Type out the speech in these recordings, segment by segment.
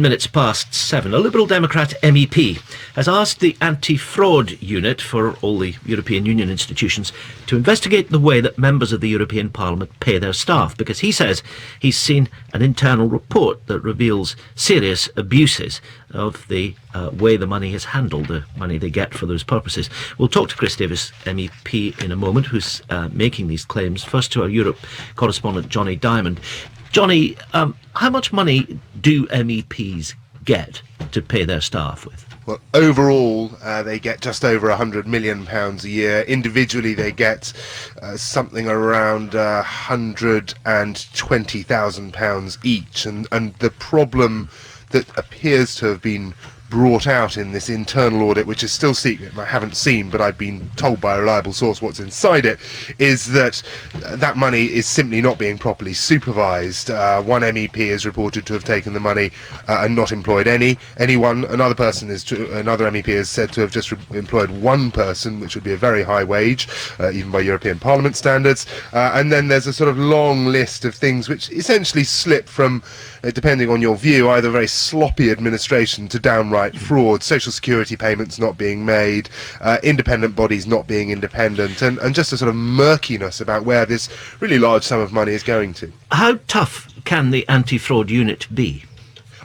minutes past 7. A Liberal Democrat MEP has asked the anti-fraud unit for all the European Union institutions to investigate the way that members of the European Parliament pay their staff, because he says he's seen an internal report that reveals serious abuses of the way the money is handled, the money they get for those purposes. We'll talk to Chris Davies, MEP, in a moment, who's making these claims. First to our Europe correspondent, Johnny Diamond. Johnny, how much money do MEPs get to pay their staff with? Well, overall, they get just over £100 million a year. Individually, they get something around £120,000 each. And the problem that appears to have been brought out in this internal audit, which is still secret and I haven't seen, but I've been told by a reliable source what's inside it, is that that money is simply not being properly supervised. One MEP is reported to have taken the money and not employed anyone. Another MEP is said to have just employed one person, which would be a very high wage, even by European Parliament standards. And then there's a sort of long list of things which essentially slip from, depending on your view, either very sloppy administration to downright fraud, social security payments not being made, independent bodies not being independent, and just a sort of murkiness about where this really large sum of money is going to. How tough can the anti-fraud unit be?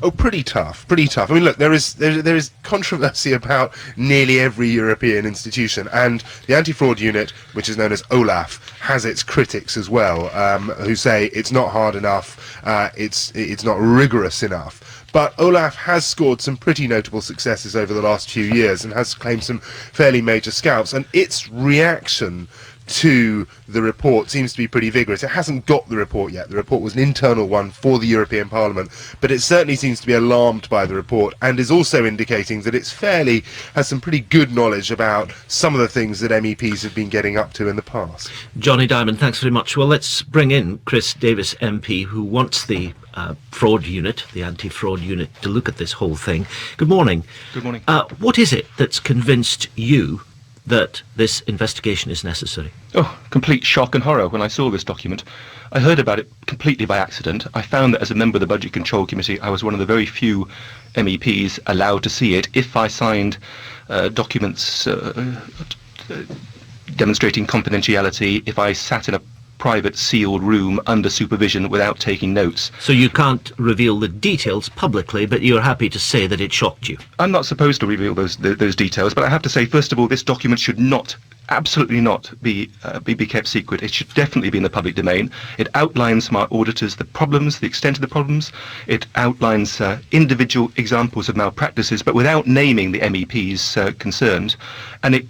Oh, pretty tough. I mean, look, there is controversy about nearly every European institution, and the anti-fraud unit, which is known as OLAF, has its critics as well, who say it's not hard enough, it's not rigorous enough. But OLAF has scored some pretty notable successes over the last few years and has claimed some fairly major scalps, and its reaction to the report seems to be pretty vigorous. It hasn't got the report yet. The report was an internal one for the European Parliament, but it certainly seems to be alarmed by the report and is also indicating that has some pretty good knowledge about some of the things that MEPs have been getting up to in the past. Johnny Diamond, thanks very much. Well, let's bring in Chris Davies MP, who wants the fraud unit, the anti-fraud unit, to look at this whole thing. Good morning. Good morning. What is it that's convinced you that this investigation is necessary? Oh, complete shock and horror when I saw this document. I heard about it completely by accident. I found that as a member of the Budget Control Committee, I was one of the very few MEPs allowed to see it if I signed documents demonstrating confidentiality, if I sat in a private sealed room under supervision without taking notes. So you can't reveal the details publicly, but you're happy to say that it shocked you? I'm not supposed to reveal those details, but I have to say, first of all, this document should absolutely not be kept secret. It should definitely be in the public domain. It outlines from our auditors the problems, the extent of the problems. It outlines individual examples of malpractices, but without naming the MEPs concerned. And it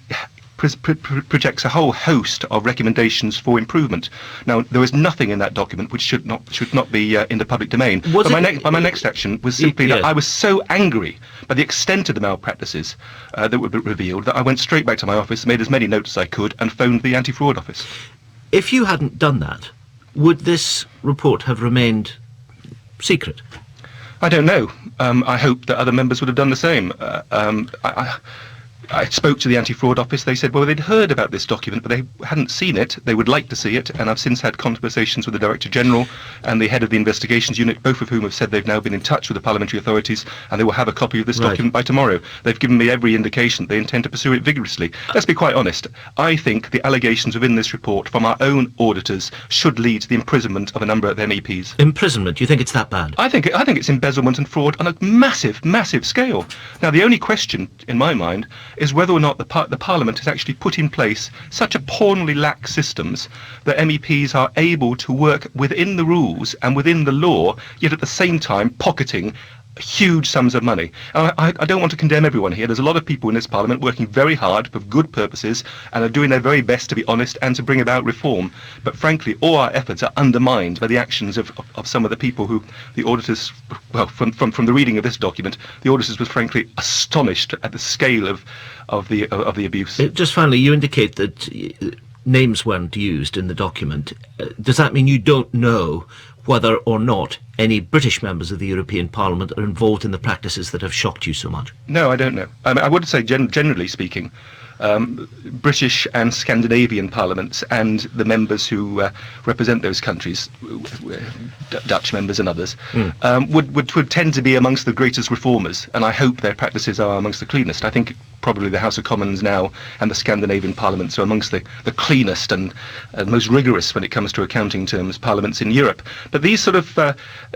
projects a whole host of recommendations for improvement. Now, there is nothing in that document which should not be in the public domain. But my next action was simply that I was so angry by the extent of the malpractices that were revealed that I went straight back to my office, made as many notes as I could, and phoned the anti-fraud office. If you hadn't done that, would this report have remained secret? I don't know. I hope that other members would have done the same. I spoke to the anti-fraud office. They said, well, they'd heard about this document, but they hadn't seen it. They would like to see it, and I've since had conversations with the Director General and the head of the investigations unit, both of whom have said they've now been in touch with the parliamentary authorities, and they will have a copy of this document by tomorrow. They've given me every indication they intend to pursue it vigorously. Let's be quite honest. I think the allegations within this report from our own auditors should lead to the imprisonment of a number of MEPs. Imprisonment? You think it's that bad? I think it's embezzlement and fraud on a massive, massive scale. Now, the only question, in my mind, is whether or not the Parliament has actually put in place such appallingly lax systems that MEPs are able to work within the rules and within the law, yet at the same time pocketing huge sums of money. I don't want to condemn everyone here. There's a lot of people in this Parliament working very hard for good purposes and are doing their very best to be honest and to bring about reform. But frankly, all our efforts are undermined by the actions of some of the people who the auditors, well, from the reading of this document, the auditors was frankly astonished at the scale of the abuse. Just finally, you indicate that names weren't used in the document. Does that mean you don't know whether or not any British members of the European Parliament are involved in the practices that have shocked you so much? No, I don't know. I would say, generally speaking, British and Scandinavian parliaments and the members who represent those countries, Dutch members and others, would tend to be amongst the greatest reformers, and I hope their practices are amongst the cleanest. I think probably the House of Commons now and the Scandinavian parliaments are amongst the cleanest and most rigorous when it comes to accounting terms parliaments in Europe. But these sort of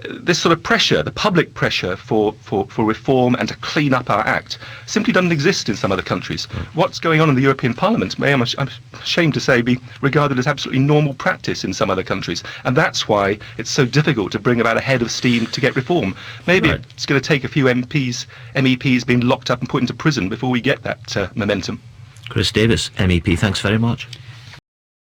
this sort of pressure, the public pressure for reform and to clean up our act, simply doesn't exist in some other countries. What's going on in the European Parliament may, I'm ashamed to say, be regarded as absolutely normal practice in some other countries, and that's why it's so difficult to bring about a head of steam to get reform. Maybe it's going to take a few MEPs being locked up and put into prison before we get that momentum. Chris Davies, MEP, thanks very much.